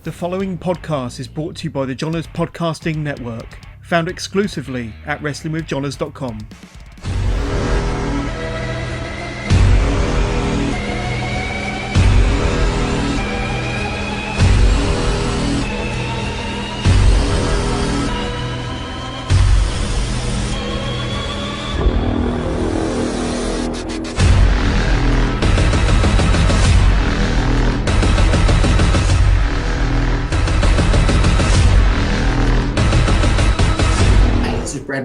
The following podcast is brought to you by the Johners Podcasting Network, found exclusively at WrestlingWithJohners.com.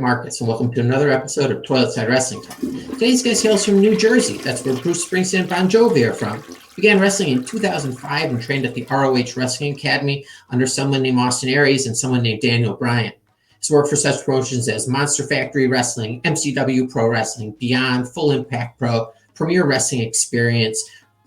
Marcus, and welcome to another episode of Toilet Side Wrestling Talk. Today's guest hails from New Jersey. That's where Bruce Springsteen and Bon Jovi are from. Began wrestling in 2005 and trained at the ROH Wrestling Academy under someone named Austin Aries and someone named Daniel Bryan. He's worked for such promotions as Monster Factory Wrestling, MCW Pro Wrestling, Beyond, Full Impact Pro, Premier Wrestling Experience,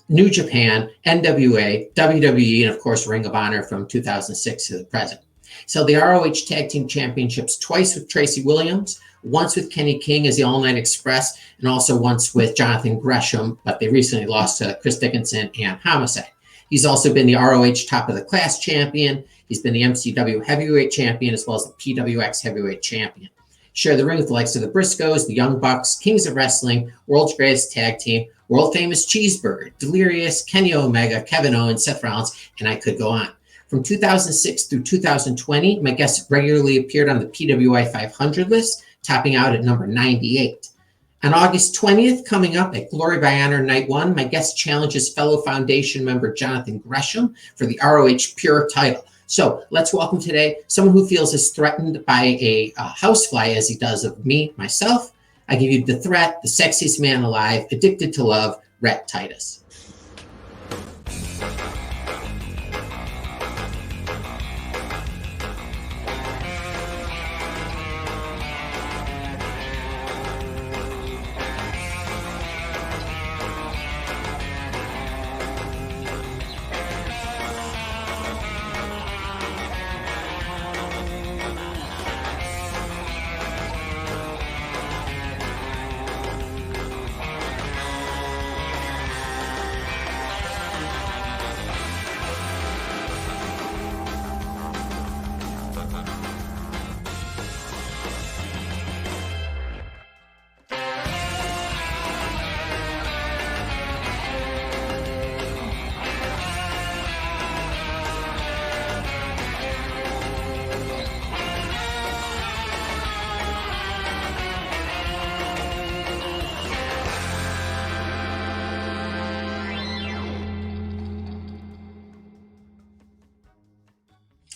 New Japan, NWA, WWE, and of course Ring of Honor from 2006 to the present. So the ROH Tag Team Championships twice with Tracy Williams, once with Kenny King as the All Night Express, and also once with Jonathan Gresham, but they recently lost to Chris Dickinson and Homicide. He's also been the ROH Top of the Class Champion. He's been the MCW Heavyweight Champion as well as the PWX Heavyweight Champion. Share the ring with the likes of the Briscoes, the Young Bucks, Kings of Wrestling, World's Greatest Tag Team, World Famous Cheeseburger, Delirious, Kenny Omega, Kevin Owens, Seth Rollins, and I could go on. From 2006 through 2020, my guest regularly appeared on the PWI 500 list, topping out at number 98. On August 20th, coming up at Glory by Honor Night 1, my guest challenges fellow Foundation member Jonathan Gresham for the ROH Pure title. So let's welcome today someone who feels as threatened by a housefly as he does of me, myself. I give you the threat, the sexiest man alive, addicted to love, Rhett Titus.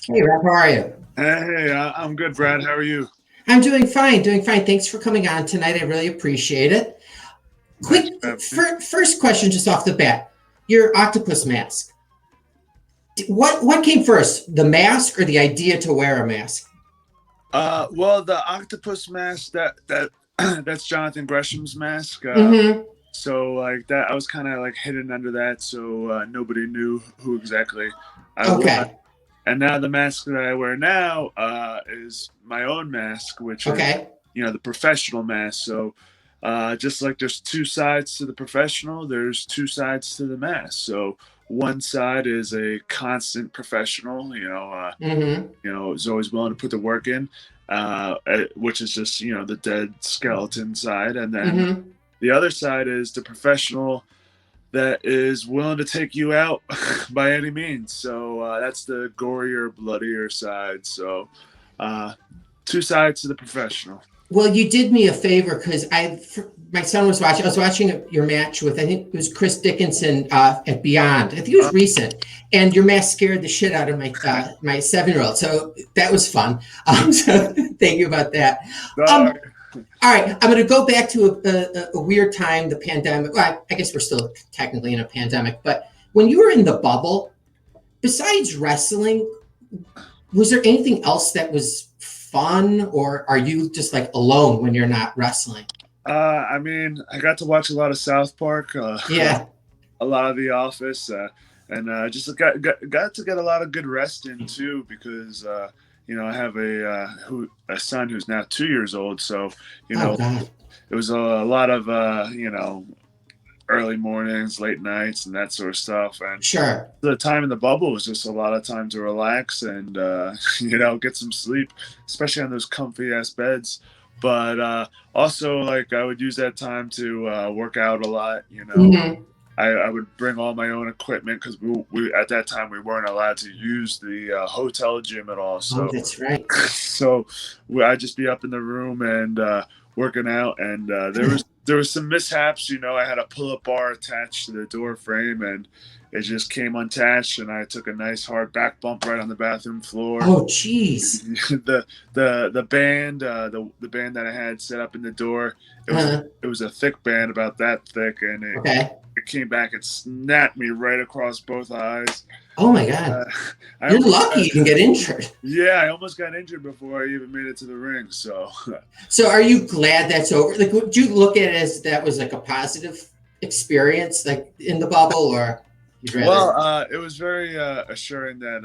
Hey, Rob, how are you? Hey, I'm good, Brad. How are you? I'm doing fine. Thanks for coming on tonight. I really appreciate it. Quick, first question just off the bat. Your octopus mask. What came first, the mask or the idea to wear a mask? Well, the octopus mask, that's Jonathan Gresham's mask. So like that, I was kind of like hidden under that, so nobody knew who exactly I was. And now the mask that I wear now is my own mask, which is, the professional mask. So just like there's two sides to the professional, there's two sides to the mask. So one side is a constant professional, is always willing to put the work in, which is just, the dead skeleton side. And then the other side is the professional that is willing to take you out by any means. So that's the gorier, bloodier side. So two sides to the professional. Well, you did me a favor because my son was watching. I was watching your match with, I think it was Chris Dickinson at Beyond. I think it was recent. And your mask scared the shit out of my 7-year-old. So that was fun. So thank you about that. All right, I'm going to go back to a weird time, the pandemic. Well, I guess we're still technically in a pandemic, but when you were in the bubble, besides wrestling, was there anything else that was fun, or are you just like alone when you're not wrestling? I mean, I got to watch a lot of South Park, a lot of The Office, and just got to get a lot of good rest in too, because I have a son who's now 2 years old, so it was a lot of early mornings, late nights, and that sort of stuff. And Sure. the time in the bubble was just a lot of time to relax and get some sleep, especially on those comfy ass beds. But also, like, I would use that time to work out a lot. Mm-hmm. I would bring all my own equipment because we at that time we weren't allowed to use the hotel gym at all. So Oh, that's right. so I'd just be up in the room and working out. And there was some mishaps. I had a pull-up bar attached to the door frame, and it just came unattached, and I took a nice hard back bump right on the bathroom floor. Oh, jeez. the band the band that I had set up in the door, it was a thick band, about that thick, and it came back and snapped me right across both eyes. Oh my God! You're lucky you didn't get injured. Yeah, I almost got injured before I even made it to the ring. So are you glad that's over? Like, would you look at it as that was like a positive experience, like in the bubble, or you'd rather? Well, it was very assuring that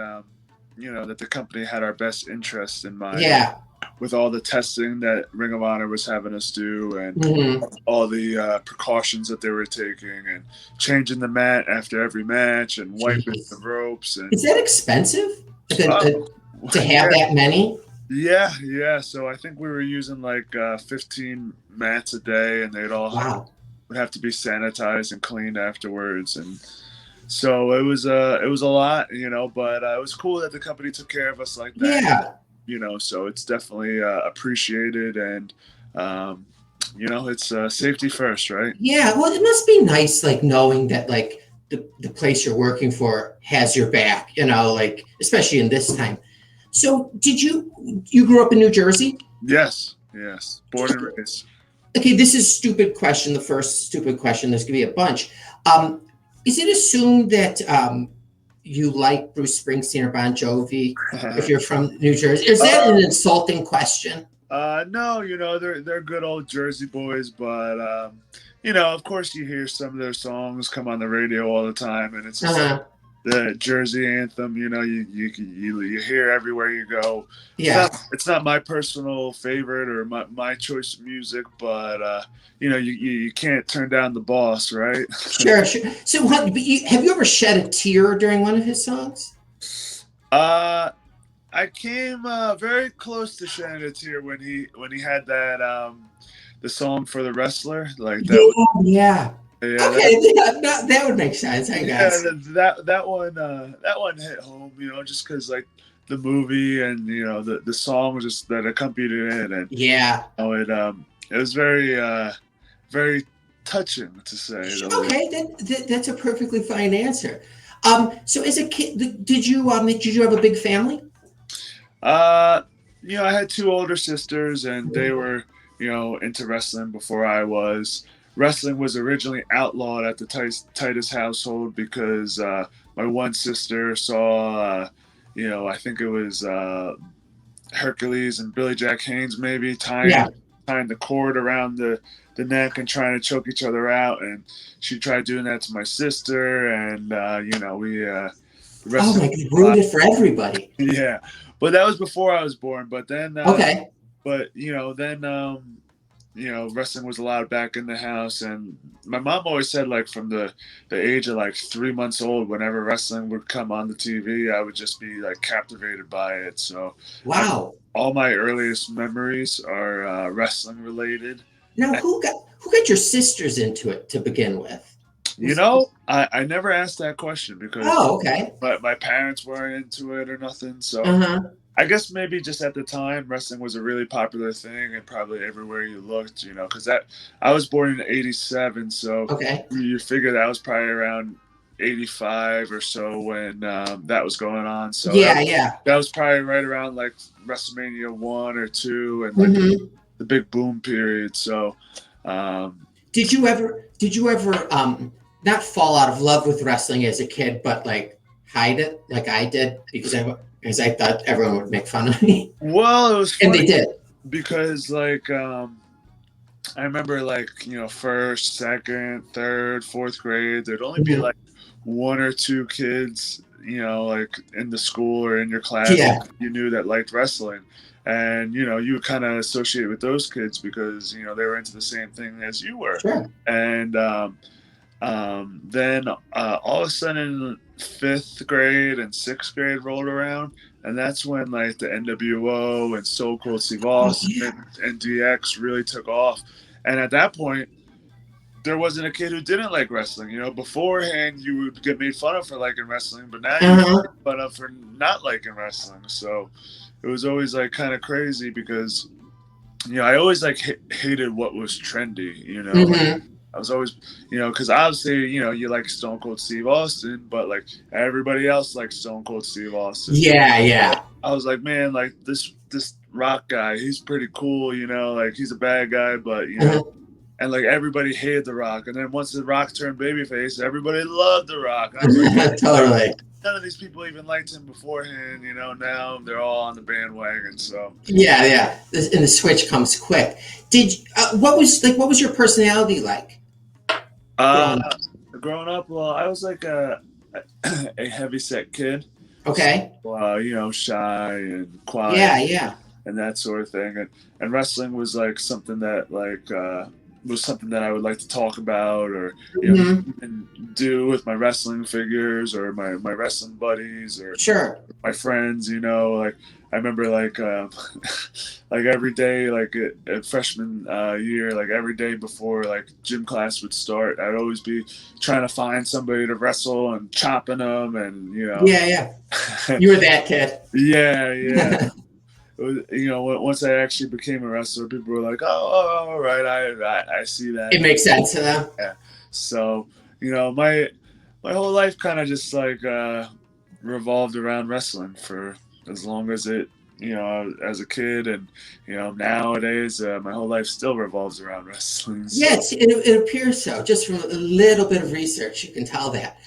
that the company had our best interests in mind. Yeah. With all the testing that Ring of Honor was having us do, and all the precautions that they were taking, and changing the mat after every match, and wiping the ropes. And is that expensive to have that many? Yeah. So I think we were using like 15 mats a day, and they'd all would have to be sanitized and cleaned afterwards. And so it was a lot, but it was cool that the company took care of us like that. Yeah. So it's definitely appreciated, and it's safety first, right? Yeah, well, it must be nice, like, knowing that, like, the place you're working for has your back, like, especially in this time. So you grew up in New Jersey? Yes, born and raised. Okay, this is a stupid question, the first stupid question. There's going to be a bunch. Is it assumed that you like Bruce Springsteen or Bon Jovi if you're from New Jersey? Is that an insulting question? No, they're good old Jersey boys, but of course you hear some of their songs come on the radio all the time, and it's just the Jersey anthem. You hear everywhere you go. Yeah, it's not my personal favorite or my choice of music, but you can't turn down the boss, right? Sure. So, have you ever shed a tear during one of his songs? I came very close to shedding a tear when he had that the song for the wrestler, like that. Yeah. Okay, that would make sense, I guess. Yeah, that one hit home, just because, like, the movie and the song just that accompanied it, and it was very touching, to say. Okay, that's a perfectly fine answer. So as a kid, did you have a big family? I had two older sisters, and they were into wrestling before I was. Wrestling was originally outlawed at the Titus household because my one sister saw, I think it was Hercules and Billy Jack Haynes maybe tying the cord around the neck and trying to choke each other out, and she tried doing that to my sister, and we wrestled. Oh, ruined it for everybody. Yeah, but that was before I was born. But then wrestling was allowed back in the house, and my mom always said, like, from the age of like 3 months old, whenever wrestling would come on the TV, I would just be like captivated by it. So all my earliest memories are wrestling related. Now, who got your sisters into it to begin with? I never asked that question because but my parents weren't into it or nothing. So I guess maybe just at the time, wrestling was a really popular thing, and probably everywhere you looked, because I was born in '87, so you figure that was probably around '85 or so when that was going on. So that was probably right around like WrestleMania 1 or 2 and like the big boom period. So did you ever not fall out of love with wrestling as a kid, but like hide it like I did because I thought everyone would make fun of me? Well, it was funny, and they did, because like I remember, like, first, second, third, fourth grade, there'd only be like one or two kids, like in the school or in your class you knew that liked wrestling, and you would kind of associate with those kids because they were into the same thing as you were. Sure. And Then all of a sudden, 5th grade and 6th grade rolled around, and that's when like the NWO and Stone Cold Steve Austin and DX really took off. And at that point, there wasn't a kid who didn't like wrestling. You know, beforehand you would get made fun of for liking wrestling, but now you get made fun of for not liking wrestling. So it was always like kind of crazy because, you know, I always like hated what was trendy. You know, like, I was always, you know, because obviously, you know, you like Stone Cold Steve Austin, but like everybody else likes Stone Cold Steve Austin. Yeah. I was like, man, like this Rock guy, he's pretty cool, you know, like he's a bad guy, but you know, and like everybody hated The Rock. And then once The Rock turned babyface, everybody loved The Rock. And I was like, totally. None of these people even liked him beforehand, you know. Now they're all on the bandwagon. So yeah, and the switch comes quick. What was your personality like? Growing up, well, I was like a heavyset kid. Okay. So, you know, shy and quiet. Yeah. And that sort of thing. And wrestling was like something that was something that I would like to talk about or you know and do with my wrestling figures or my wrestling buddies or my friends, you know, like I remember like like every day, like at freshman year, like every day before like gym class would start, I'd always be trying to find somebody to wrestle and chopping them and, you know. Yeah. You were that kid. Yeah. You know, once I actually became a wrestler, people were like, "Oh, all right, I see that." It makes sense to them. Yeah. So, you know, my whole life kind of just like revolved around wrestling for as long as it, you know, as a kid, and you know, nowadays my whole life still revolves around wrestling. So. Yes, it appears so. Just from a little bit of research, you can tell that.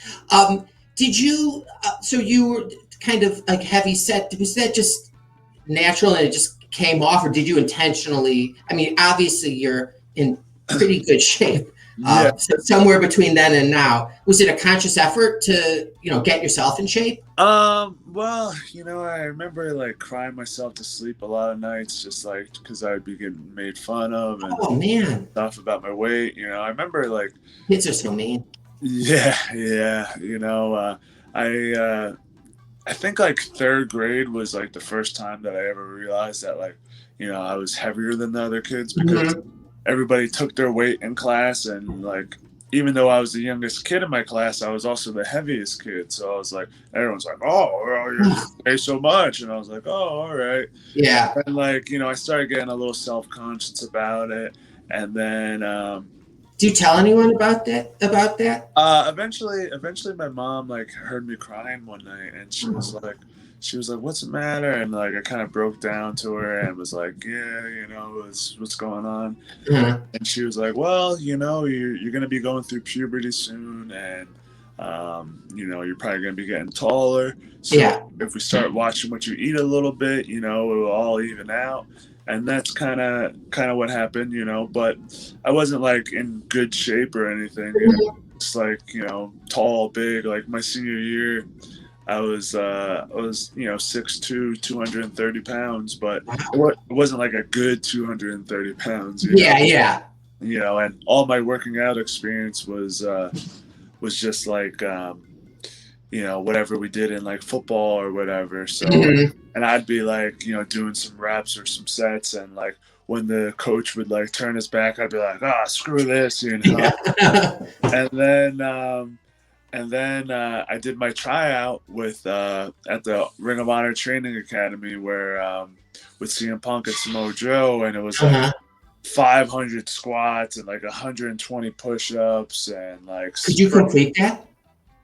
Did you? So you were kind of like heavy set. Was that just natural and it just came off, or did you intentionally? I mean, obviously you're in pretty good shape. So somewhere between then and now, was it a conscious effort to, you know, get yourself in shape? Well, you know, I remember like crying myself to sleep a lot of nights, just like because I'd be getting made fun of and stuff about my weight. You know, I remember like kids are so mean. Yeah. You know, I think like 3rd grade was like the first time that I ever realized that like, you know, I was heavier than the other kids because everybody took their weight in class, and like even though I was the youngest kid in my class, I was also the heaviest kid. So I was like, everyone's like, "Oh, well, you weigh so much," and I was like, "Oh, all right." Yeah. And like, you know, I started getting a little self-conscious about it, and then. Do you tell anyone about that? Eventually, my mom like heard me crying one night, and she was like, "What's the matter?" And like, I kind of broke down to her and was like, "Yeah, you know, what's going on?" And she was like, "Well, you know, you're gonna be going through puberty soon, and you know, you're probably gonna be getting taller. So if we start watching what you eat a little bit, you know, it will all even out." And that's kind of what happened, you know. But I wasn't like in good shape or anything. You know? Just like, you know, tall, big. Like my senior year, I was you know 6'2", 230 pounds, but it wasn't like a good 230 pounds. You know? You know, and all my working out experience was just like. You know, whatever we did in like football or whatever. So, and I'd be like, you know, doing some reps or some sets. And like when the coach would like turn his back, I'd be like, screw this, you know? And then I did my tryout with, at the Ring of Honor Training Academy where, with CM Punk and Samoa Joe. And it was like 500 squats and like 120 push-ups and like. Could you complete that?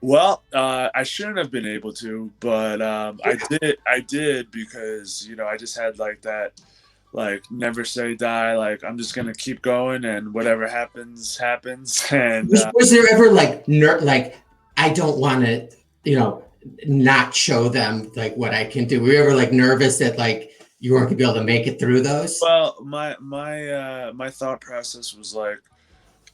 Well, I shouldn't have been able to, but I did because, you know, I just had like that, like never say die, like I'm just gonna keep going and whatever happens. And was there ever like I don't want to, you know, not show them like what I can do? Were you ever like nervous that like you weren't gonna be able to make it through those? Well, my thought process was like,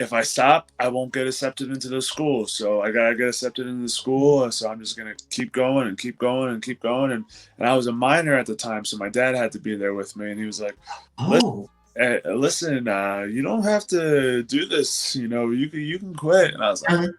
if I stop, I won't get accepted into the school. So I gotta get accepted into the school. So I'm just gonna keep going and keep going and keep going. And I was a minor at the time, so my dad had to be there with me. And he was like, listen, you don't have to do this. You can quit. And I was like,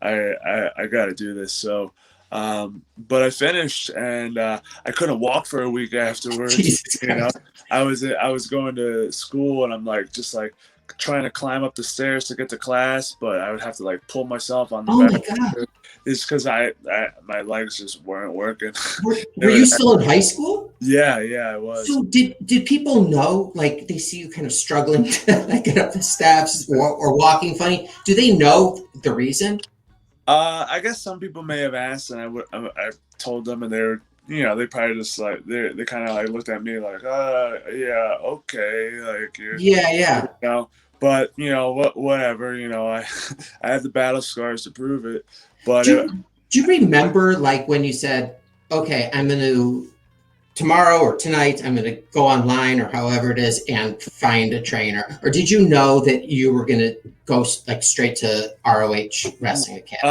I got to do this. So, but I finished, and I couldn't walk for a week afterwards. Jesus Christ. I was going to school, and I'm like just like trying to climb up the stairs to get to class, but I would have to like pull myself on the back. My God. It's because my legs just weren't working. Were you still in high school? Yeah, I was. So did people know, like they see you kind of struggling to like, get up the steps or walking funny? Do they know the reason? I guess some people may have asked, and I told them, and they were, they probably just like they kind of like looked at me like, yeah, okay, like Yeah. But whatever, I I have the battle scars to prove it. But do you remember like when you said, okay, I'm going to tomorrow or tonight, I'm going to go online or however it is and find a trainer? Or did you know that you were going to go like straight to ROH Wrestling Academy?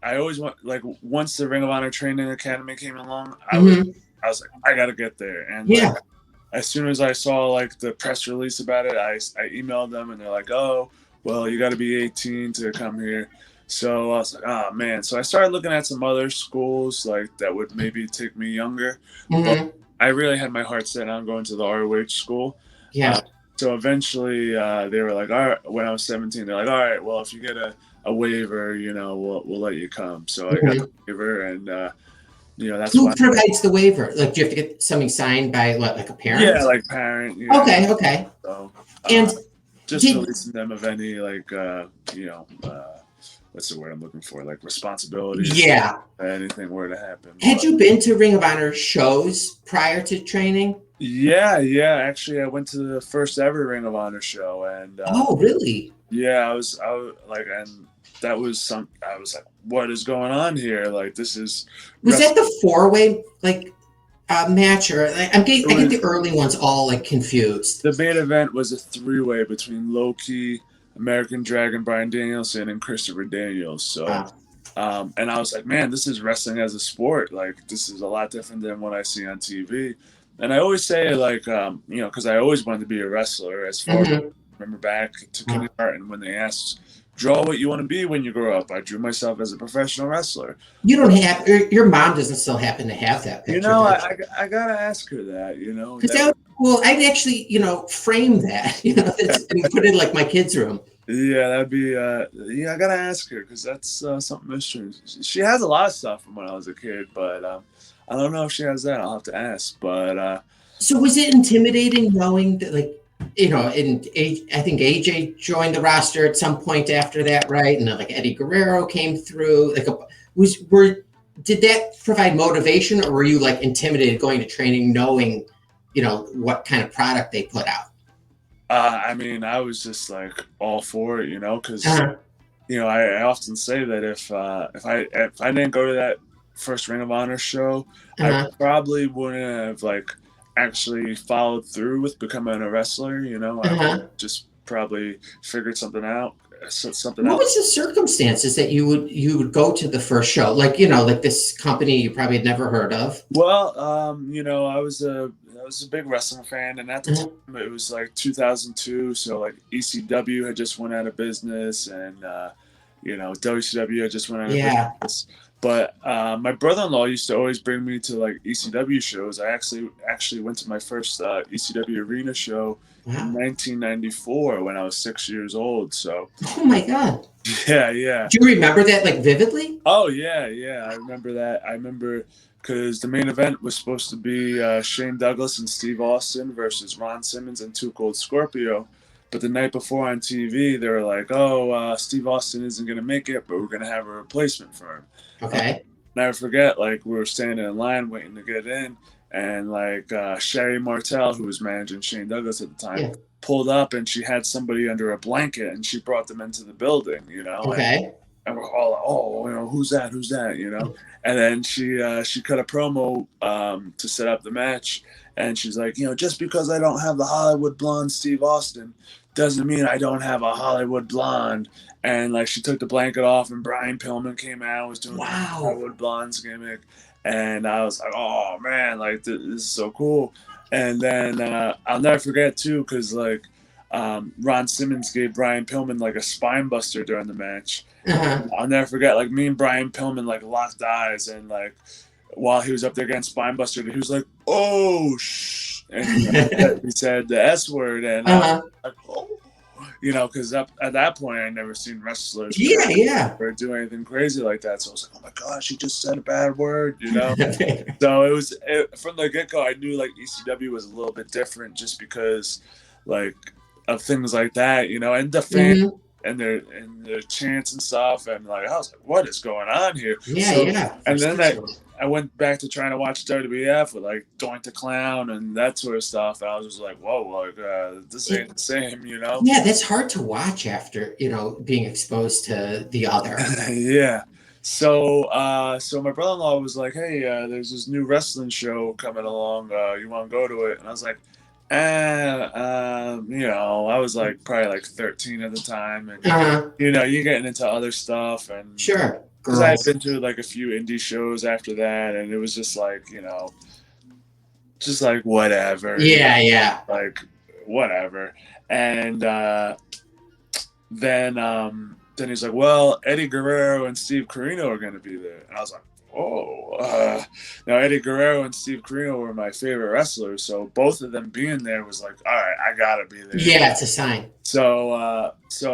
I always want, like, once the Ring of Honor Training Academy came along, I was like, I got to get there. And like, as soon as I saw like the press release about it, I emailed them, and they're like, oh, well, you got to be 18 to come here. So I was like, oh man. So I started looking at some other schools like that would maybe take me younger. But I really had my heart set on going to the ROH school. Yeah. So eventually they were like, all right, when I was 17, they're like, all right, well, if you get a waiver, we'll let you come. So I got the waiver, and that's who provides the waiver? Like, do you have to get something signed by like a parent? Yeah, like parent. Okay. So, and just releasing them of any like what's the word I'm looking for? Like responsibilities. Yeah. Anything were to happen. Had you been to Ring of Honor shows prior to training? Yeah. Actually, I went to the first ever Ring of Honor show, and oh, really? Yeah, I was like, and that was I was like, what is going on here? Like, this is. Was that the 4-way like match, or like, I get the early ones all like confused? The main event was a 3-way between Low-Key, American Dragon, Bryan Danielson, and Christopher Daniels. So, and I was like, man, this is wrestling as a sport. Like, this is a lot different than what I see on TV. And I always say, like, because I always wanted to be a wrestler. As far as I remember back to kindergarten when they asked, draw what you want to be when you grow up. I drew myself as a professional wrestler. You don't have, your mom doesn't still happen to have that picture. I gotta ask her that. Because well, I'd actually, frame that, and put it in like my kid's room. Yeah, that'd be. I gotta ask her, because that's something mystery. She has a lot of stuff from when I was a kid, but I don't know if she has that. I'll have to ask. But so was it intimidating knowing that, like, and I think AJ joined the roster at some point after that, right? And then like Eddie Guerrero came through. Like, did that provide motivation, or were you like intimidated going to training, knowing, what kind of product they put out? I mean, I was just like all for it, because I often say that if I didn't go to that first Ring of Honor show, I probably wouldn't have like actually followed through with becoming a wrestler. I just probably figured something out. What was the circumstances that you would go to the first show? Like, like this company you probably had never heard of. Well, I was a big wrestling fan, and at the time it was like 2002, so like ECW had just went out of business, and WCW had just went out of business. But my brother-in-law used to always bring me to like ECW shows. I actually went to my first ECW arena show in 1994 when I was 6 years old. So. Oh my God. Yeah. Do you remember that like vividly? Oh yeah. I remember that. I remember because the main event was supposed to be Shane Douglas and Steve Austin versus Ron Simmons and Too Cold Scorpio. But the night before on TV, they were like, "Oh, Steve Austin isn't going to make it, but we're going to have a replacement for him." Okay. Never forget, like, we were standing in line waiting to get in, and like Sherry Martel, who was managing Shane Douglas at the time, pulled up, and she had somebody under a blanket, and she brought them into the building. Okay. And we're all like, "Oh, who's that? And then she cut a promo to set up the match. And she's like, just because I don't have the Hollywood blonde Steve Austin doesn't mean I don't have a Hollywood blonde. And like she took the blanket off, and Brian Pillman came out and was doing the Hollywood blondes gimmick, and I was like, oh man, like this is so cool. And then I'll never forget too, because like Ron Simmons gave Brian Pillman like a spine buster during the match. I'll never forget, like me and Brian Pillman like locked eyes, and like while he was up there getting spine buster, he was like, oh shh, and he said the S word, and I was like, oh. You know, because at that point I never seen wrestlers or do anything crazy like that. So I was like, oh my gosh, he just said a bad word, you know. So it was from the get-go, I knew like ECW was a little bit different, just because like of things like that, you know, and the fans and their chants and stuff, and like I was like, what is going on here? And then I went back to trying to watch WWF with like Doink the Clown and that sort of stuff. And I was just like, whoa, like this ain't the same, you know? Yeah, that's hard to watch after, you know, being exposed to the other. Yeah. So my brother-in-law was like, hey, there's this new wrestling show coming along. You want to go to it? And I was like, you know, I was like probably like 13 at the time. And, you know, you're getting into other stuff. And sure. Because I had been to like a few indie shows after that, and it was just like, you know, just like whatever. Yeah. Like whatever. And then he's like, well, Eddie Guerrero and Steve Corino are going to be there. And I was like, oh. Now Eddie Guerrero and Steve Corino were my favorite wrestlers, so both of them being there was like, all right, I got to be there. Yeah, it's a sign. So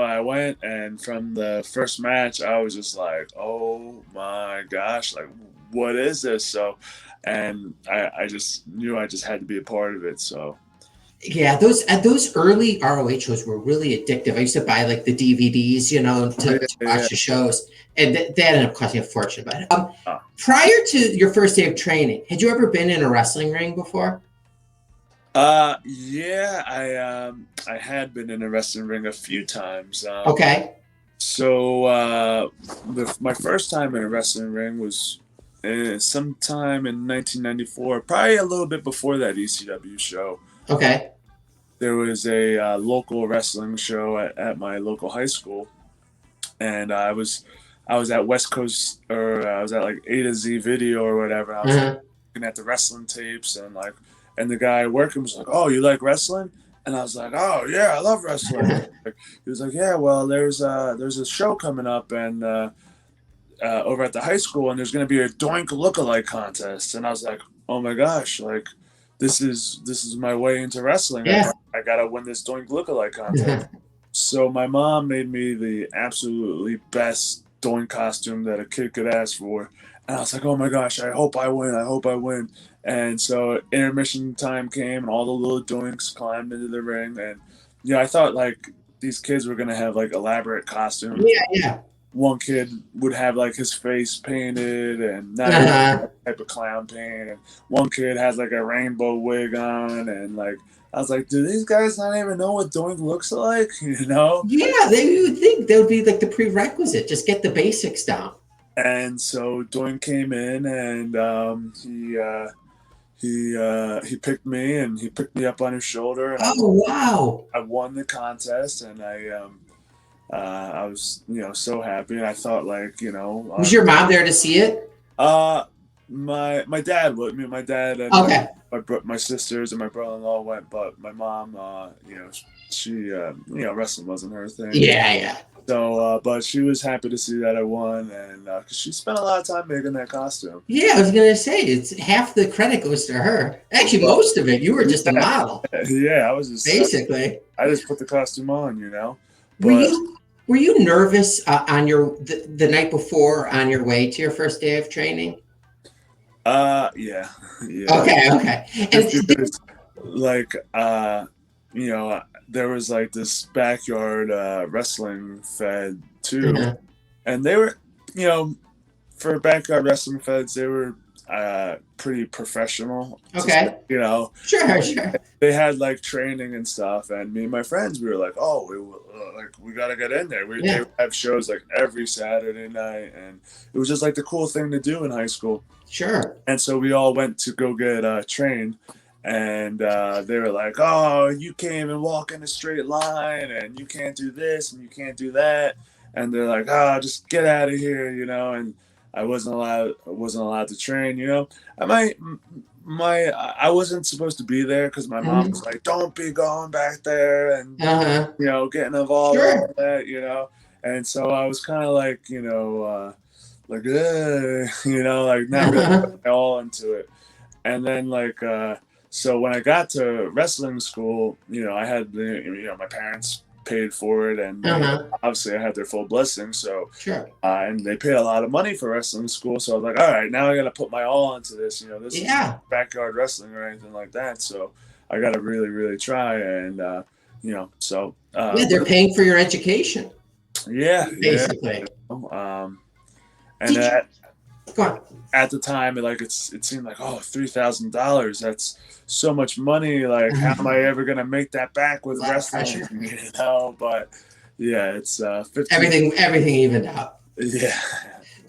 I went, and from the first match, I was just like, oh my gosh, like, what is this? So, and I just knew I just had to be a part of it. So, yeah, those early ROH shows were really addictive. I used to buy like the DVDs, you know, to watch the shows, and that ended up costing a fortune. But prior to your first day of training, had you ever been in a wrestling ring before? Yeah, I had been in a wrestling ring a few times. Okay. So my first time in a wrestling ring was sometime in 1994, probably a little bit before that ECW show. Okay. There was a local wrestling show at my local high school, and I was at West Coast, or I was at like A to Z Video or whatever. I was looking at the wrestling tapes, and the guy working was like, "Oh, you like wrestling?" And I was like, "Oh yeah, I love wrestling." He was like, "Yeah, well, there's a show coming up, and over at the high school, and there's going to be a Doink lookalike contest." And I was like, "Oh my gosh, like this is my way into wrestling. Yeah. I gotta win this Doink lookalike contest." So my mom made me the absolutely best Doink costume that a kid could ask for. And I was like, oh my gosh, I hope I win. And so intermission time came, and all the little Doinks climbed into the ring. And, you know, I thought like these kids were going to have like elaborate costumes. Yeah. One kid would have like his face painted and not that type of clown paint. And one kid has like a rainbow wig on, and like, I was like, do these guys not even know what Doink looks like? You know? Yeah, they would think that would be like the prerequisite. Just get the basics down. And so Doink came in, and he picked me, and he picked me up on his shoulder. And wow! I won the contest, and I was, you know, so happy. And I thought, like, you know, was your mom there to see it? My dad would. My dad and my sisters and my brother-in-law went, but my mom, you know, she, you know, wrestling wasn't her thing. Yeah. So, but she was happy to see that I won, and because she spent a lot of time making that costume. Yeah, I was gonna say it's half the credit goes to her. Actually, most of it. You were just a model. Yeah, I was just basically. I just put the costume on, you know. Were you nervous on the night before on your way to your first day of training? Yeah. Okay. And because, like, you know, there was like this backyard wrestling fed too, and they were, you know, for backyard wrestling feds, they were pretty professional. Okay. You know. Sure. They had like training and stuff, and me and my friends, we were like, oh, we gotta get in there. They would have shows like every Saturday night, and it was just like the cool thing to do in high school. Sure. And so we all went to go get trained, And they were like, "Oh, you can't even walk in a straight line, and you can't do this, and you can't do that." And they're like, "Oh, just get out of here," And I wasn't allowed to train, I wasn't supposed to be there because my mom was like, "Don't be going back there," and getting involved in all that. And so I was kind of like, like, like not really putting all into it. And then so when I got to wrestling school, I had my parents paid for it, and obviously I had their full blessing. So and they paid a lot of money for wrestling school. So I was like, all right, now I got to put my all into this. This is not backyard wrestling or anything like that. So I got to really, really try. And so they're paying for your education. Yeah, basically. And at the time, it seemed like, oh, $3,000. That's so much money. Like, how am I ever gonna make that back with wrestling? But yeah, it's 15. Everything evened out. Yeah.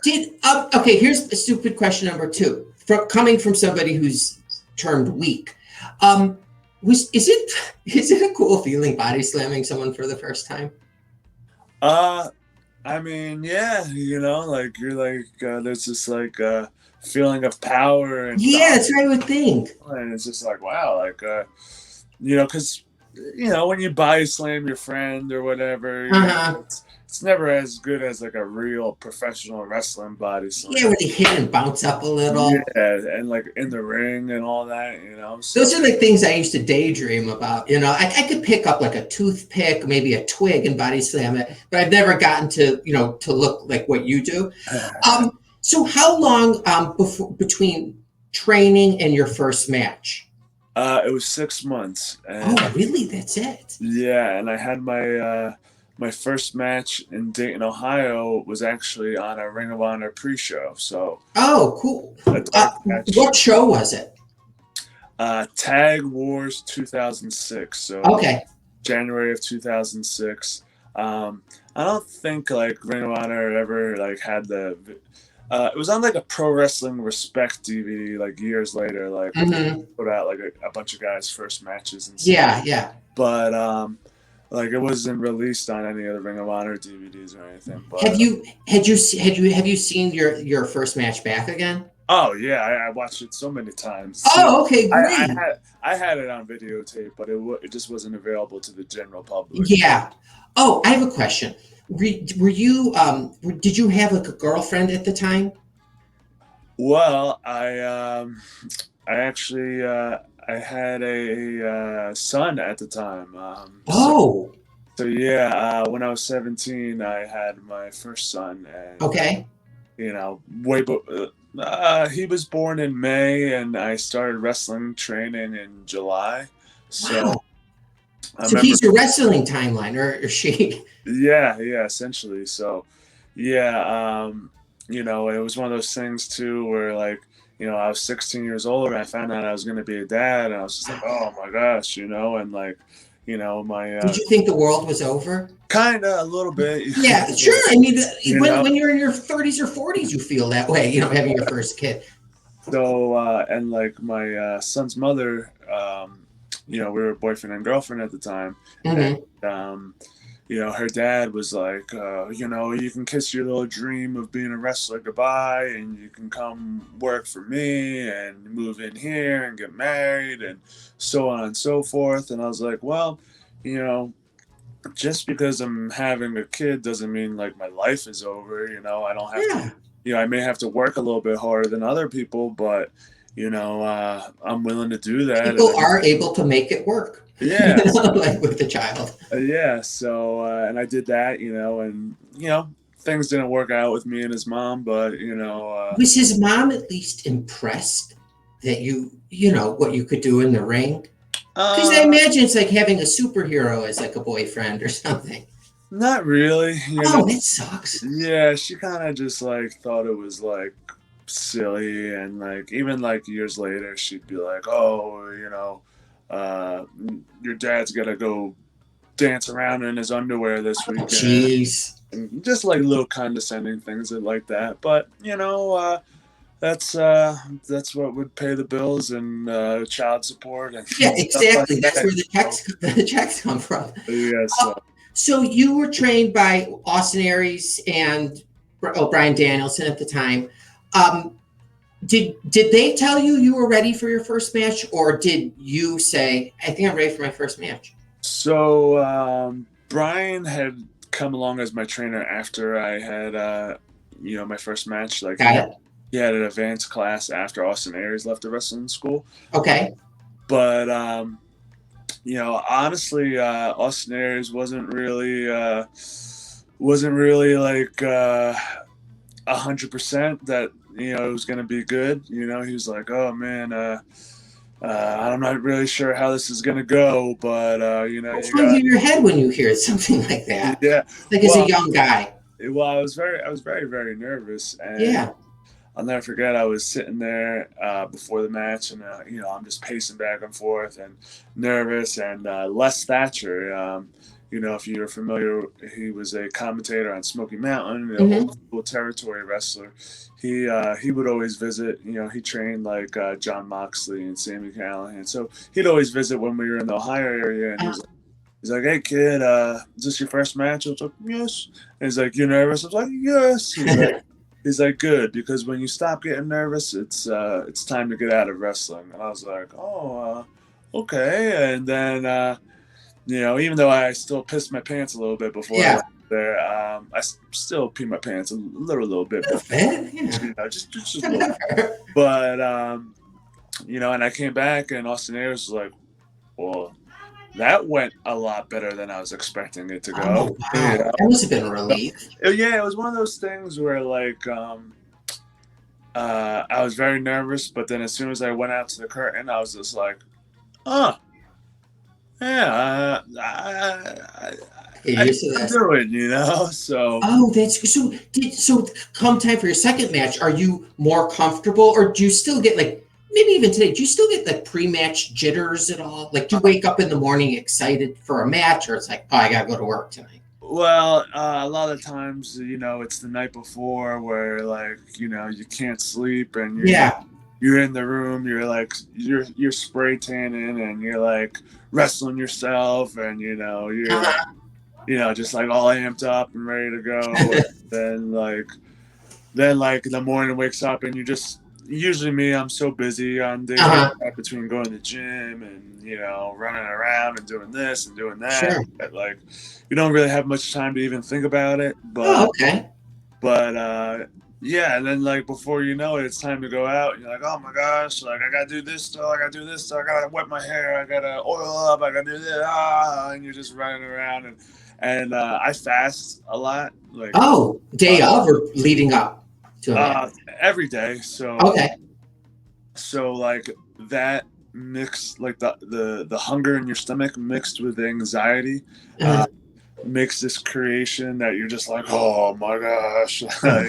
Okay? Here's a stupid question number 2. Coming from somebody who's termed weak, is it a cool feeling body slamming someone for the first time? I mean, yeah, you're there's this feeling of power and that's what I would think. And it's just like, wow, because when you body slam your friend or whatever, it's never as good as a real professional wrestling body slam. Yeah, where they hit and bounce up a little. Yeah, and in the ring and all that, So, those are things I used to daydream about. I could pick up a toothpick, maybe a twig, and body slam it, but I've never gotten to to look like what you do. So how long between training and your first match? It was 6 months. And, oh, really? That's it? Yeah, and I had my first match in Dayton, Ohio was actually on a Ring of Honor pre-show. So. Oh, cool. What show was it? Tag Wars 2006. So. Okay. January of 2006. I don't think Ring of Honor ever had the. It was on a Pro Wrestling Respect DVD years later. Put out a bunch of guys' first matches and stuff. Yeah. But it wasn't released on any of the Ring of Honor DVDs or anything. But have you seen your first match back again? Oh yeah, I watched it so many times. Oh, okay, great. I had it on videotape, but it just wasn't available to the general public. Yeah. Oh, I have a question. Were you did you have a girlfriend at the time? Well, I actually I had a son at the time. So yeah, when I was 17, I had my first son. And, okay. He was born in May, and I started wrestling training in July. So, wow. So he's your wrestling timeline, or she? Yeah, essentially. So, yeah, it was one of those things too, where I was 16 years old, and I found out I was going to be a dad, and I was just like, oh my gosh, and my. Did you think the world was over? Kind of, a little bit. Yeah, sure. I mean, when you're in your 30s or 40s, you feel that way, having your first kid. So, and my son's mother, we were boyfriend and girlfriend at the time. Mm-hmm. And, her dad was like, you can kiss your little dream of being a wrestler goodbye, and you can come work for me and move in here and get married and so on and so forth. And I was like, well, just because I'm having a kid doesn't mean my life is over. I don't have to, I may have to work a little bit harder than other people, but, I'm willing to do that. People are able to make it work. Yeah. With the child. Yeah. So, and I did that, and, things didn't work out with me and his mom, but, was his mom at least impressed that what you could do in the ring? Because I imagine it's like having a superhero as a boyfriend or something. Not really. That sucks. Yeah, she kind of just thought it was silly, and even years later she'd be like, oh, your dad's gotta go dance around in his underwear this weekend. Jeez. And just little condescending things like that. But That's what would pay the bills and child support and Yeah, stuff exactly. like That's that. where the checks come from. Yeah, So you were trained by Austin Aries and Brian Danielson at the time. Did they tell you were ready for your first match, or did you say, I think I'm ready for my first match? So Brian had come along as my trainer after I had my first match. Like he had an advanced class after Austin Aries left the wrestling school. Okay. But honestly, Austin Aries wasn't really like 100% that it was going to be good. He was like, oh man, I'm not really sure how this is going to go, but what's going through your head when you hear something like that? Yeah, like as a young guy. Well, I was very, very nervous, and I'll never forget. I was sitting there before the match, and I'm just pacing back and forth and nervous. And Les Thatcher, if you're familiar, he was a commentator on Smoky Mountain, old school territory wrestler. He would always visit. He trained like John Moxley and Sami Callihan, so he'd always visit when we were in the Ohio area. And he's like, hey kid, is this your first match? I was like, yes. And he's like, you nervous? I was like, yes. He's like, good, because when you stop getting nervous, it's time to get out of wrestling. And I was like, oh, okay. And then, even though I still pissed my pants a little bit before I went there, I still peed my pants a little bit. Just a little. But, and I came back, and Austin Aries was like, well, that went a lot better than I was expecting it to go. Oh, wow. That must have been a relief. Yeah, it was one of those things where, like, I was very nervous, but then as soon as I went out to the curtain, I was just like, oh, yeah, I can do it, so. Oh, that's so come time for your second match, are you more comfortable, or do you still get, like, maybe even today, do you still get the pre-match jitters at all? Like, do you wake up in the morning excited for a match, or it's like, oh, I got to go to work tonight? Well, a lot of times, it's the night before where, like, you can't sleep, and you're in the room, you're like, you're spray tanning, and you're like wrestling yourself, and you're just like all amped up and ready to go. And then the morning wakes up, and you just. Usually me, I'm so busy on days between going to the gym and, running around and doing this and doing that. That, like, you don't really have much time to even think about it. But, and then, like, before you know it, it's time to go out. And you're like, oh my gosh, like, I got to do this still. I got to do this still. I got to wet my hair. I got to oil up. I got to do this. And you're just running around. And I fast a lot. Like, day of or leading up? Every day. So So like that mixed, like the hunger in your stomach mixed with anxiety, makes this creation that you're just like, oh my gosh. Yeah,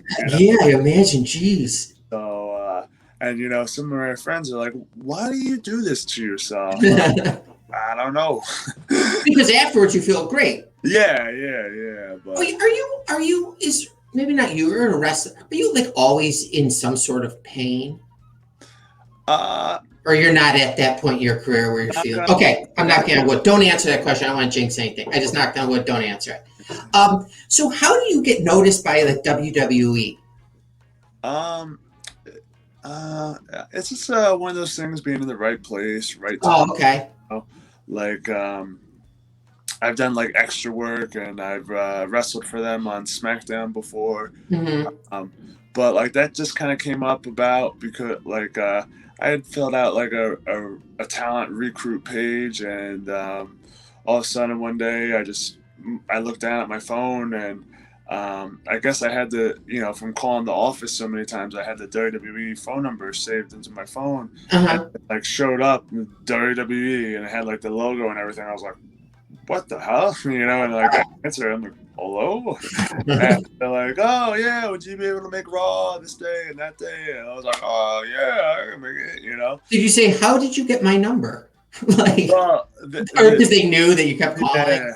I imagine. Jeez. So and some of my friends are like, why do you do this to yourself? I don't know. Because afterwards you feel great. Yeah. But are you is maybe not you, you're a wrestler, but you like always in some sort of pain? Or you're not at that point in your career where you feel, okay, I'm knocking on wood. Don't answer that question. I don't want to jinx anything. I just knocked on wood. Don't answer it. So how do you get noticed by the WWE? It's just one of those things, being in the right place, right Oh, time. okay. Like, I've done like extra work, and I've wrestled for them on SmackDown before. But like that just kind of came up about because like I had filled out like a talent recruit page, and all of a sudden one day I looked down at my phone, and I guess I had from calling the office so many times, I had the WWE phone number saved into my phone. And it, like, showed up with WWE, and it had like the logo and everything. I was like, what the hell? And like I answer, I'm like, hello? And they're like, oh yeah, would you be able to make Raw this day and that day? And I was like, oh yeah, I can make it, Did you say, how did you get my number? Like, well, or because they knew that you kept calling?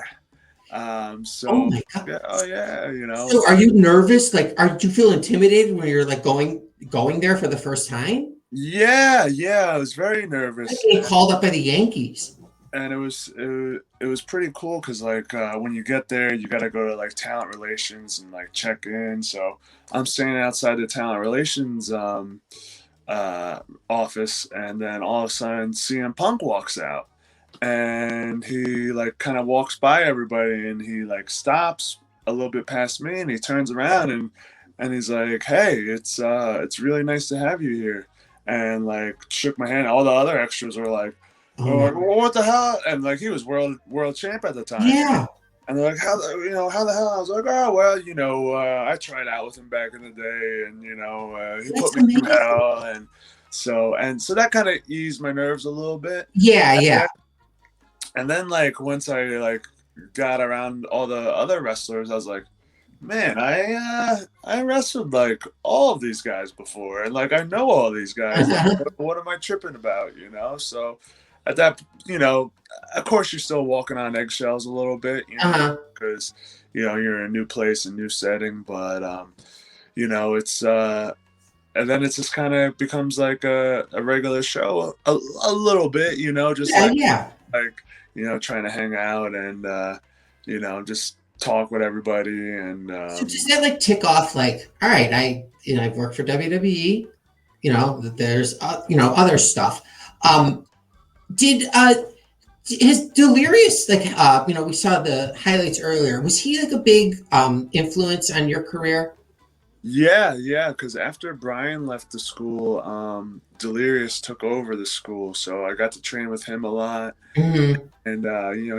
Yeah. So, oh my God. Yeah, So are you nervous? Like, do you feel intimidated when you're like going going there for the first time? Yeah, I was very nervous. Like getting called up by the Yankees. And it was pretty cool because like when you get there, you got to go to like talent relations and like check in. So I'm standing outside the talent relations office, and then all of a sudden CM Punk walks out, and he like kind of walks by everybody, and he like stops a little bit past me, and he turns around and he's like, "Hey, it's really nice to have you here," and like shook my hand. All the other extras were like, like, well, what the hell? And like he was world champ at the time. Yeah. And they're like, how the hell? I was like, oh well, I tried out with him back in the day, and he That's put me through amazing. hell, and so that kind of eased my nerves a little bit. Yeah. And then like once I like got around all the other wrestlers, I was like, man, I wrestled like all of these guys before, and like I know all these guys. Like, what am I tripping about? So at that, of course you're still walking on eggshells a little bit, because you're in a new place, a new setting, but it's and then it just kind of becomes like a regular show a little bit, just trying to hang out and just talk with everybody. And so does that like tick off like, all right, I've worked for WWE, there's other stuff. His Delirious, like, we saw the highlights earlier. Was he like a big influence on your career? Yeah, because after Brian left the school, Delirious took over the school, so I got to train with him a lot, and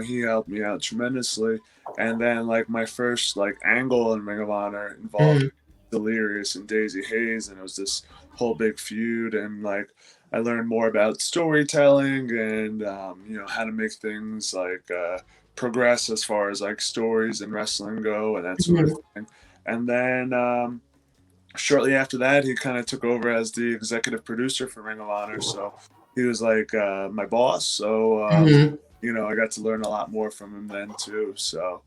he helped me out tremendously. And then like my first like angle in Ring of Honor involved Delirious and Daisy Hayes, and it was this whole big feud, and like I learned more about storytelling and how to make things like progress as far as like stories and wrestling go and that sort of thing. And then shortly after that, he kind of took over as the executive producer for Ring of Honor. So he was like my boss. So I got to learn a lot more from him then too. So.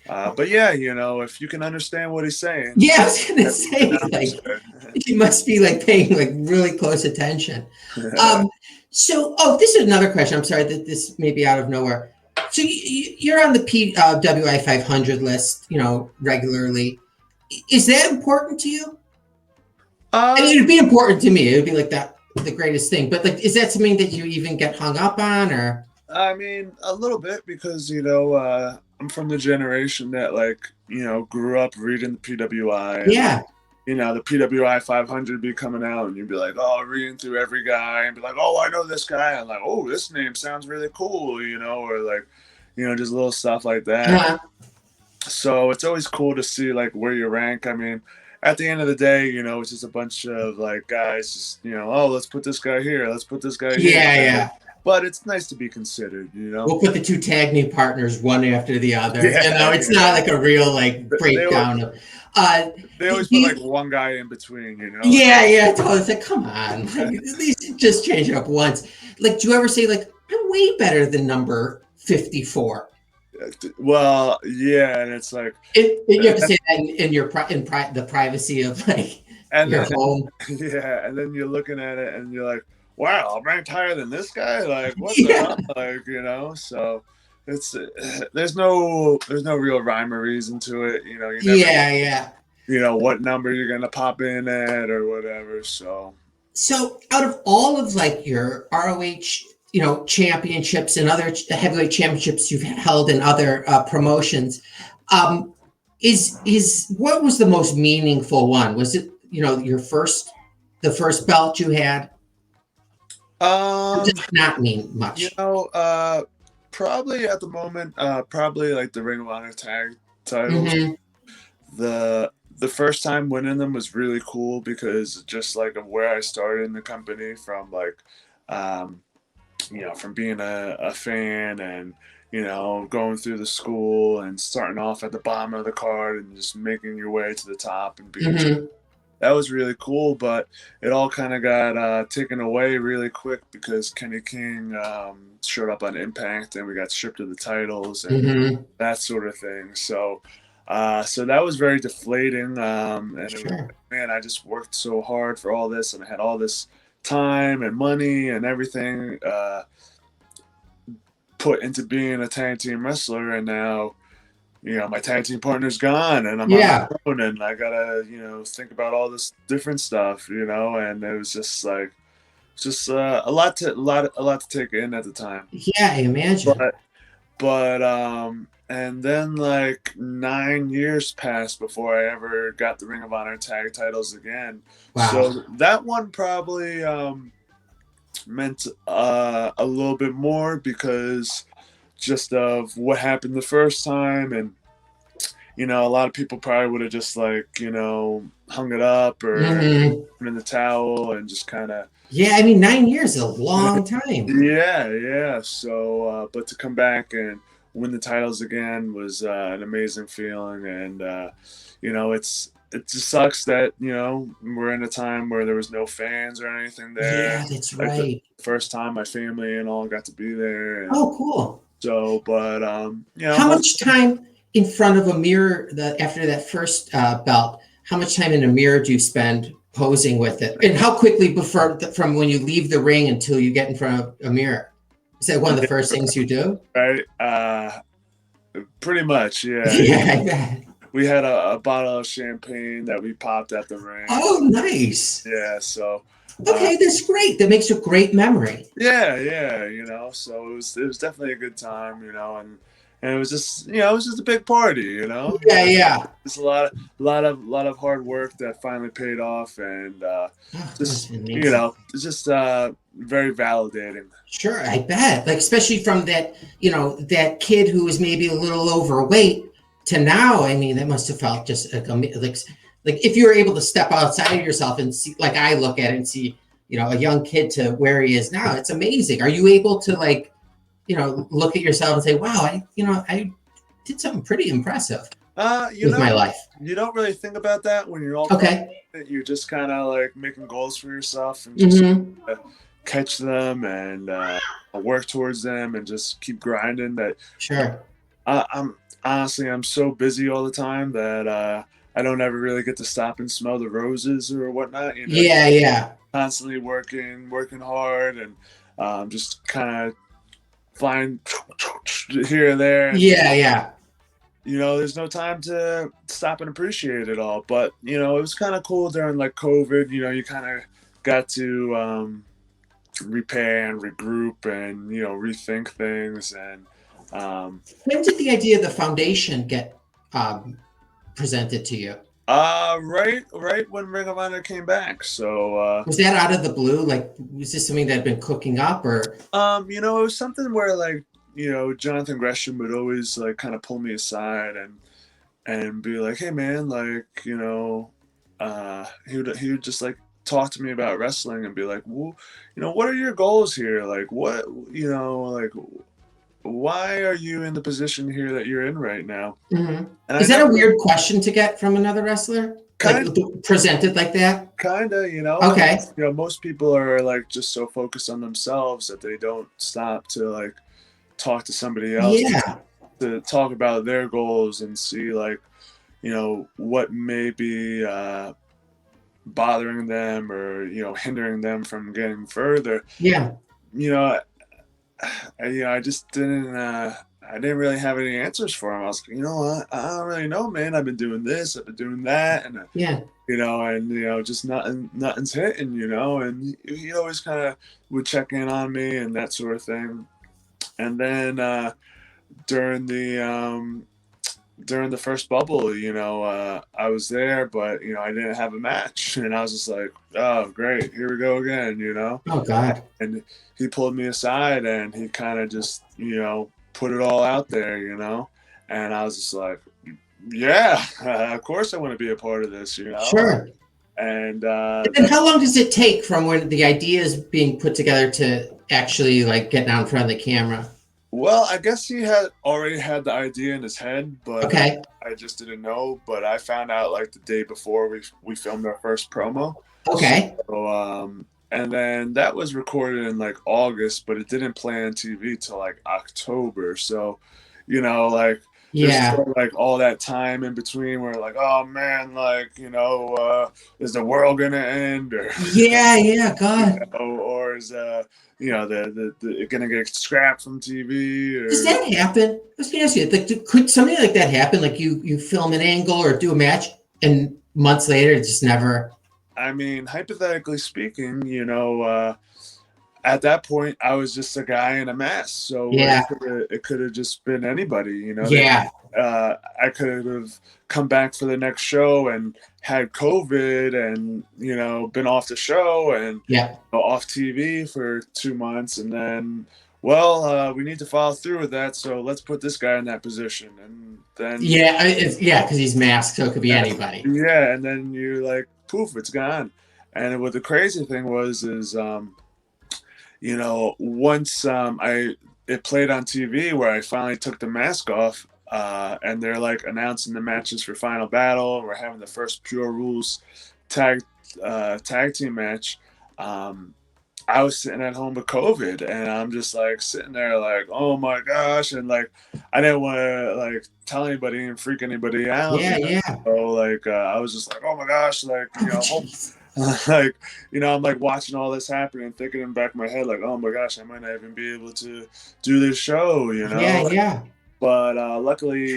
But yeah, if you can understand what he's saying. Yeah, I was gonna say, like, he must be like paying like really close attention. So, this is another question. I'm sorry that this may be out of nowhere. So you're on the PWI 500 list, regularly. Is that important to you? I mean, it'd be important to me. It would be like the greatest thing. But like, is that something that you even get hung up on, or? I mean, a little bit, because I'm from the generation that grew up reading the PWI. Yeah. And, the PWI 500 be coming out, and you'd be like, reading through every guy, and be like, I know this guy. I'm like, this name sounds really cool, or like, just little stuff like that. So it's always cool to see like where you rank. I mean, at the end of the day, it's just a bunch of like guys just, let's put this guy here. Let's put this guy here. Yeah. But it's nice to be considered, We'll put the two tag team partners one after the other. It's not like a real like breakdown of. They always put like one guy in between, Yeah. Totally. It's like, come on, like, at least just change it up once. Like, do you ever say like, I'm way better than number 54? Well, yeah, and it's like you have to say that in the privacy of like your home. Yeah, and then you're looking at it and you're like, wow, I'm ranked higher than this guy. Like, what the hell? Like, so it's there's no real rhyme or reason to it. You never, what number you're gonna pop in at or whatever. So out of all of like your ROH, championships and other heavyweight championships you've held in other promotions, is what was the most meaningful one? Was it the first belt you had? Does not mean much. Probably at the moment, probably like the Ring of Honor tag titles. The first time winning them was really cool because just like of where I started in the company from, like, from being a fan and going through the school and starting off at the bottom of the card and just making your way to the top and being. That was really cool, but it all kind of got taken away really quick because Kenny King showed up on Impact and we got stripped of the titles and that sort of thing. So So that was very deflating. And Sure. man, I just worked so hard for all this, and I had all this time and money and everything put into being a tag team wrestler, and now, my tag team partner's gone, and I'm on Yeah. my own, and I gotta, think about all this different stuff, and it was just like, a lot to take in at the time. Yeah, I imagine. But and then like 9 years passed before I ever got the Ring of Honor tag titles again. Wow. So that one probably meant a little bit more because just of what happened the first time, and a lot of people probably would have just like hung it up or put in the towel and just kind of. Yeah, I mean 9 years is a long time. Yeah. So, but to come back and win the titles again was an amazing feeling, and it just sucks that we're in a time where there was no fans or anything there. Yeah, that's like right. The first time my family and all got to be there. And oh, cool. So, but how much time in front of a mirror after that first belt? How much time in a mirror do you spend posing with it, and how quickly from when you leave the ring until you get in front of a mirror? Is that one of the first things you do? Right. Pretty much. Yeah. Yeah, I bet. We had a bottle of champagne that we popped at the ring. Oh, nice. Yeah. So. Okay, that's great. That makes a great memory. Yeah. So it was definitely a good time, and it was just it was just a big party, Yeah. It's a lot of hard work that finally paid off, and it's just very validating. Sure, I bet. Like, especially from that that kid who was maybe a little overweight to now. I mean, that must have felt just like if you were able to step outside of yourself and see, like I look at it and see a young kid to where he is now. It's amazing. Are you able to look at yourself and say, wow, I did something pretty impressive with my life? You don't really think about that when you're all okay. You're just kind of like making goals for yourself and just catch them and work towards them and just keep grinding. That sure. I'm so busy all the time that I don't ever really get to stop and smell the roses or whatnot. Yeah. Constantly working hard, and just kind of flying here and there. And, yeah. There's no time to stop and appreciate it all. But, it was kind of cool during like COVID, you kind of got to repair and regroup and, rethink things. And when did the idea of the foundation get presented to you? Right when Ring of Honor came back. So was that out of the blue? Like, was this something that had been cooking up, or? It was something where like, Jonathan Gresham would always like kind of pull me aside and be like, hey man, like, he would just like talk to me about wrestling and be like, well, what are your goals here? Like, what, like, why are you in the position here that you're in right now? Mm-hmm. Is that a weird question to get from another wrestler? Presented like that? Kind of, Okay. Most people are like just so focused on themselves that they don't stop to like talk to somebody else. Yeah. To talk about their goals and see like, what may be bothering them or, hindering them from getting further. Yeah. I just didn't. I didn't really have any answers for him. I was like, I don't really know, man. I've been doing this, I've been doing that, and just nothing's hitting, And he always kind of would check in on me and that sort of thing. And then during the first bubble, I was there, but I didn't have a match, and I was just like, oh great, here we go again, Oh God. And he pulled me aside and he kind of just put it all out there, and I was just like, yeah, of course I want to be a part of this, Sure. And then how long does it take from when the idea is being put together to actually like getting out in front of the camera? Well, I guess he had already had the idea in his head, but okay. I just didn't know. But I found out like the day before we filmed our first promo. Okay. So, and then that was recorded in like August, but it didn't play on TV till like October. So, like there's still like all that time in between where like, oh man, like, is the world gonna end, or God, or is the it gonna get scrapped from TV? Or... Does that happen? Let's ask you, like, could something like that happen? Like you film an angle or do a match, and months later it just never. I mean, hypothetically speaking, at that point, I was just a guy in a mask, so it could have just been anybody, I could have come back for the next show and had COVID and been off the show and off TV for 2 months, and then we need to follow through with that, so let's put this guy in that position, and then because he's masked, so it could be anybody. And then you're like, poof, it's gone. And what the crazy thing was is once it played on TV where I finally took the mask off, and they're like announcing the matches for Final Battle, and we're having the first Pure Rules tag team match. I was sitting at home with COVID, and I'm just like sitting there like, oh my gosh, and like I didn't want to like tell anybody and freak anybody out. So like I was just like, oh my gosh, like like I'm like watching all this happen and thinking in the back of my head like, oh my gosh, I might not even be able to do this show, But luckily,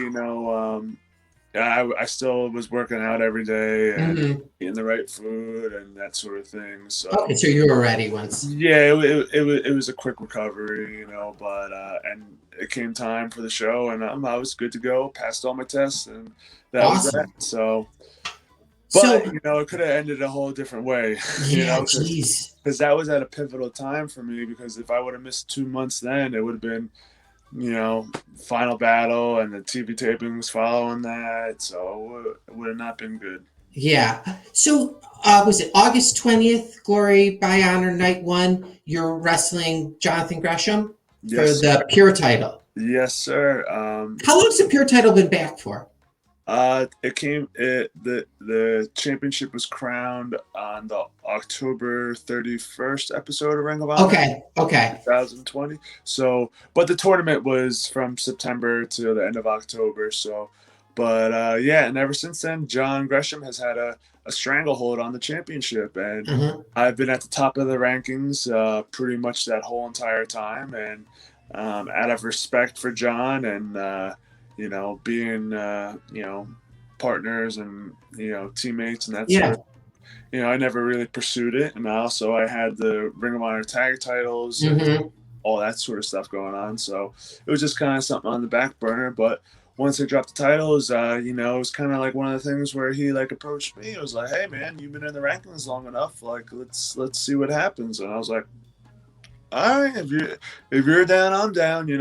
I still was working out every day and eating the right food and that sort of thing. So so you were ready once. Yeah, it was a quick recovery, but and it came time for the show, and I was good to go, passed all my tests, and that was that. So. But, it could have ended a whole different way, because that was at a pivotal time for me, because if I would have missed 2 months then, it would have been, Final Battle and the TV tapings following that. So it would have not been good. Yeah. So was it August 20th, Glory by Honor Night 1, you're wrestling Jonathan Gresham for the Pure title? Yes, sir. How long's the Pure title been back for? The championship was crowned on the October 31st episode of Ring of Honor. Okay. 2020. So, but the tournament was from September to the end of October. So, but and ever since then, John Gresham has had a stranglehold on the championship, and I've been at the top of the rankings pretty much that whole entire time. And out of respect for John and being, partners and, teammates and that sort of, I never really pursued it. And also I had the Ring of Honor tag titles and all that sort of stuff going on. So it was just kind of something on the back burner. But once I dropped the titles, it was kind of like one of the things where he like approached me. It was like, hey man, you've been in the rankings long enough. Like, let's see what happens. And I was like, all right, if you're down, I'm down,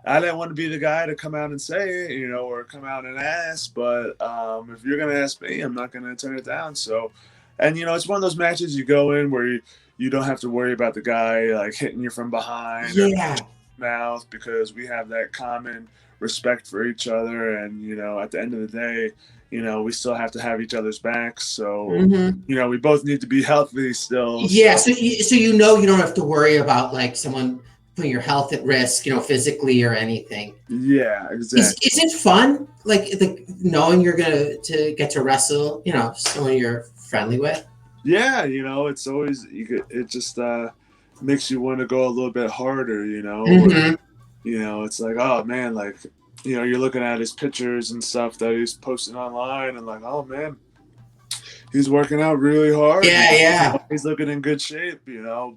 I didn't want to be the guy to come out and say it, or come out and ask. But if you're going to ask me, I'm not going to turn it down. So, and, it's one of those matches you go in where you don't have to worry about the guy, like, hitting you from behind or mouth, because we have that common respect for each other. And, at the end of the day, we still have to have each other's backs. So, we both need to be healthy still. Yeah, so you don't have to worry about, like, someone – putting your health at risk, physically or anything. Yeah, exactly. Is it fun, like knowing you're to get to wrestle, someone you're friendly with? Yeah, it's always it just makes you want to go a little bit harder, it's like, oh man, like you're looking at his pictures and stuff that he's posting online, and like, oh man, he's working out really hard. Yeah. He's looking in good shape,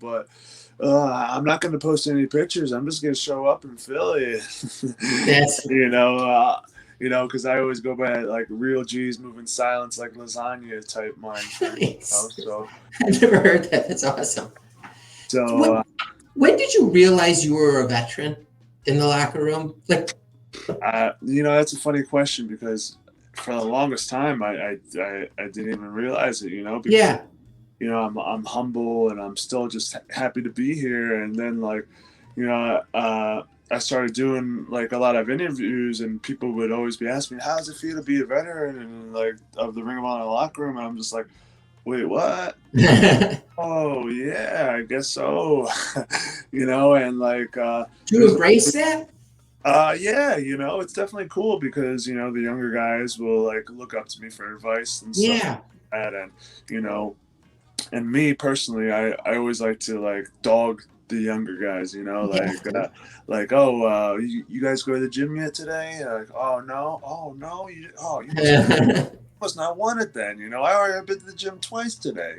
but. I'm not going to post any pictures. I'm just going to show up in Philly. Yes. Because I always go by like real G's moving silence like lasagna type mindset. Nice. So I've never heard that. That's awesome. So when did you realize you were a veteran in the locker room? Like, that's a funny question, because for the longest time I didn't even realize it. Because, I'm humble and I'm still just happy to be here. And then like, I started doing like a lot of interviews, and people would always be asking me, how does it feel to be a veteran and like of the Ring of Honor locker room? And I'm just like, wait, what? Oh yeah, I guess so. And like, do you embrace that? Yeah, it's definitely cool because, the younger guys will like look up to me for advice and stuff Yeah. like that. And, you know, and me personally, I always like to like dog the younger guys, oh, you guys go to the gym yet today? Like, oh no, you must not want it then, I already been to the gym twice today,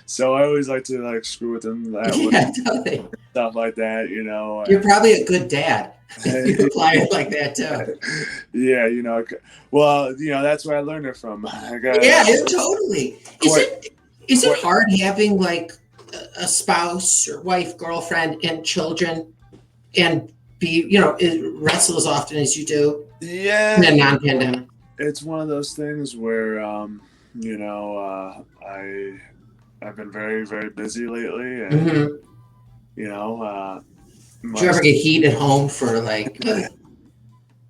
so I always like to like screw with them that way, Yeah, totally. stuff like that, You're probably a good dad if you apply it like that too. Yeah, well, that's where I learned it from. Yeah, totally. Is it hard having like a spouse or wife, girlfriend, and children, and wrestle as often as you do in Yeah, a non-pandemic? it's one of those things where, I've been very, very busy lately, and Mm-hmm. Do you ever get heat at home for like?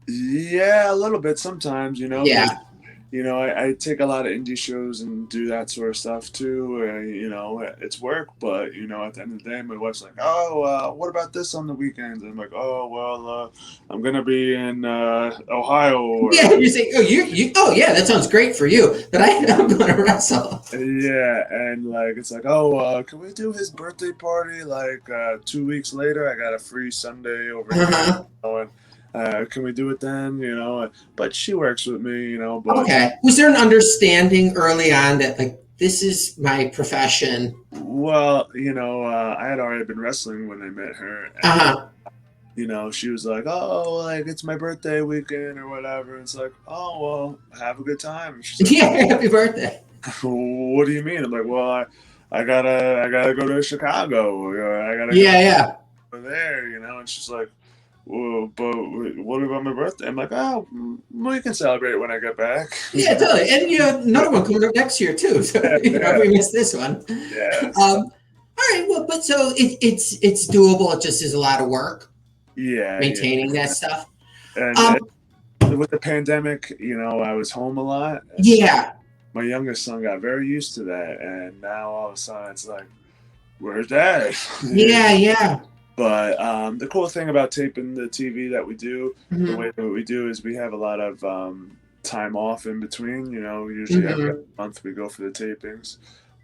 Yeah, a little bit sometimes, Yeah. but I take a lot of indie shows and do that sort of stuff too. It's work, but at the end of the day, my wife's like, "Oh, what about this on the weekends?" And I'm like, "Oh, well, I'm gonna be in Ohio." Yeah, you say, oh yeah, that sounds great for you, but I'm going to wrestle. Yeah, and like it's like, "Oh, can we do his birthday party like 2 weeks later? I got a free Sunday over here." Can we do it then? But she works with me, but Okay. Was there an understanding early on that like this is my profession? well, I had already been wrestling when I met her. And, she was like, "Oh, like it's my birthday weekend or whatever." It's like, "Oh, well, have a good time." And she's like, Yeah, happy birthday. "What do you mean?" I'm like, "Well, I gotta go to Chicago. Or I gotta go there, And she's like, "Well, but what about my birthday?" I'm like, "Oh, we can celebrate it when I get back." Yeah, totally. And you have another one coming up next year too. So if we miss this one. Yeah. All right. Well, but so it's doable. It just is a lot of work. Yeah. Maintaining that stuff. And with the pandemic, I was home a lot. Yeah. My youngest son got very used to that, and now all of a sudden it's like, "Where's Dad?" Yeah. But the cool thing about taping the TV that we do, the way that we do is we have a lot of time off in between. Usually every month we go for the tapings.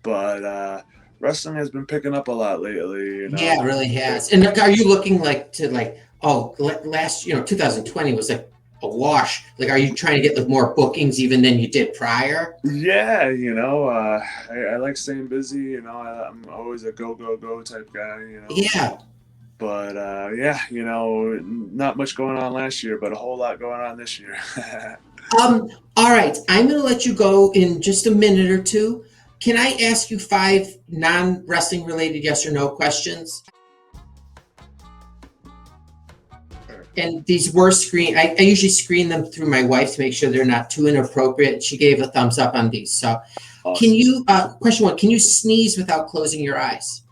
But wrestling has been picking up a lot lately. Yeah, it really has. And are you looking last 2020 was like a wash. Like, are you trying to get like more bookings even than you did prior? Yeah, I like staying busy. I'm always a go type guy. Yeah. But not much going on last year, but a whole lot going on this year. All right, I'm going to let you go in just a minute or two. Can I ask you 5 non-wrestling related yes or no questions? And these were screened. I usually screen them through my wife to make sure they're not too inappropriate. She gave a thumbs up on these. So awesome. Can you, question 1, can you sneeze without closing your eyes?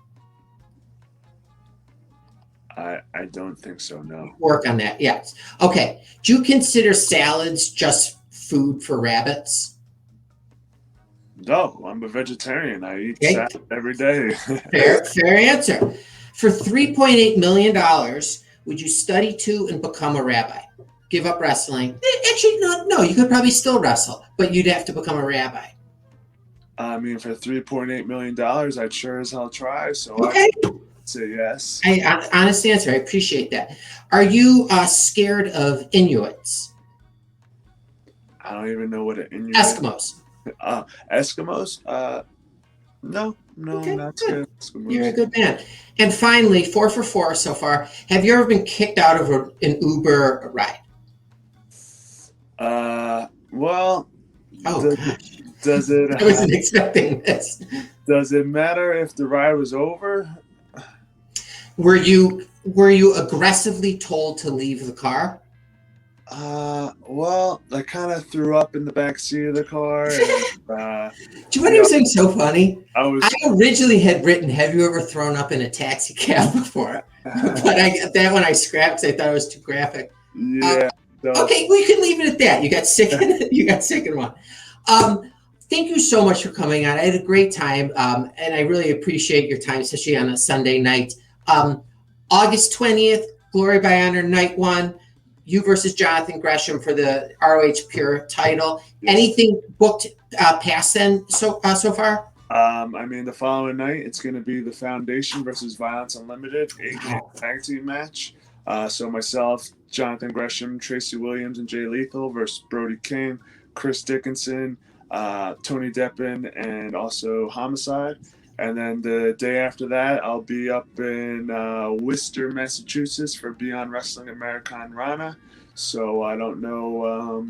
I don't think so, no. Work on that, yes. Okay. Do you consider salads just food for rabbits? No, I'm a vegetarian. I eat salad every day. Fair answer. For $3.8 million, would you study to and become a rabbi? Give up wrestling? Actually, no, you could probably still wrestle, but you'd have to become a rabbi. I mean, for $3.8 million, I'd sure as hell try, so okay. I'd say yes. Honest answer. I appreciate that. Are you scared of Inuits? I don't even know what an Inuit Eskimos. Eskimos? No, okay, not scared of Eskimos. You're a good man. And finally, 4 for 4 so far. Have you ever been kicked out of an Uber ride? Well, gosh. Does it? I wasn't expecting this. Does it matter if the ride was over? Were you aggressively told to leave the car? Well, I kind of threw up in the back seat of the car. And, do you want to hear something so funny? I originally had written, "Have you ever thrown up in a taxi cab before?" But that one I scrapped because I thought it was too graphic. Yeah. Okay, we can leave it at that. You got sick. You got sick in one. Thank you so much for coming on. I had a great time, and I really appreciate your time, especially on a Sunday night. August 20th, Glory by Honor Night 1. you versus Jonathan Gresham for the ROH Pure title. Yes. Anything booked past then so far? The following night, it's going to be the Foundation versus Violence Unlimited, a tag team match. So myself, Jonathan Gresham, Tracy Williams, and Jay Lethal versus Brody King, Chris Dickinson, Tony Deppen, and also Homicide. And then the day after that, I'll be up in Worcester, Massachusetts for Beyond Wrestling American Rana. So I don't know.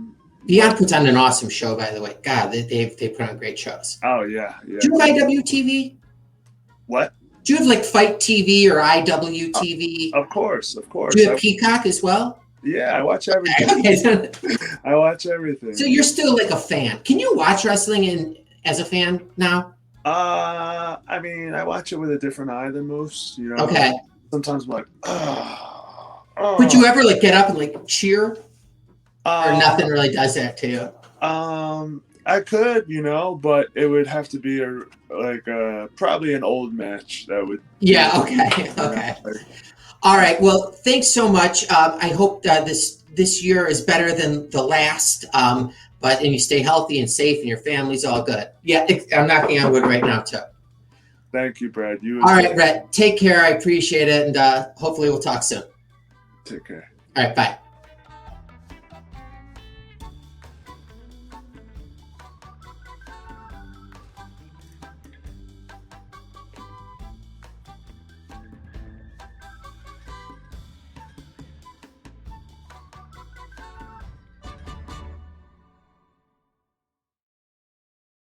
Beyond puts on an awesome show, by the way. God, they put on great shows. Oh, yeah. Do you have IWTV? What? Do you have like Fight TV or IWTV? Of course. Do you have Peacock as well? Yeah, I watch everything. Okay. I watch everything. So you're still like a fan. Can you watch wrestling as a fan now? I watch it with a different eye than most. You know. Okay. Sometimes I'm like, oh. Would you ever like get up and like cheer? Or nothing really does that to you? I could, but it would have to be probably an old match that would. Yeah. Okay. All right. Well, thanks so much. I hope this year is better than the last. And you stay healthy and safe, and your family's all good. Yeah, I'm knocking on wood right now too. Thank you, Brad. All right, Rhett. Take care. I appreciate it, and hopefully we'll talk soon. Take care. All right. Bye.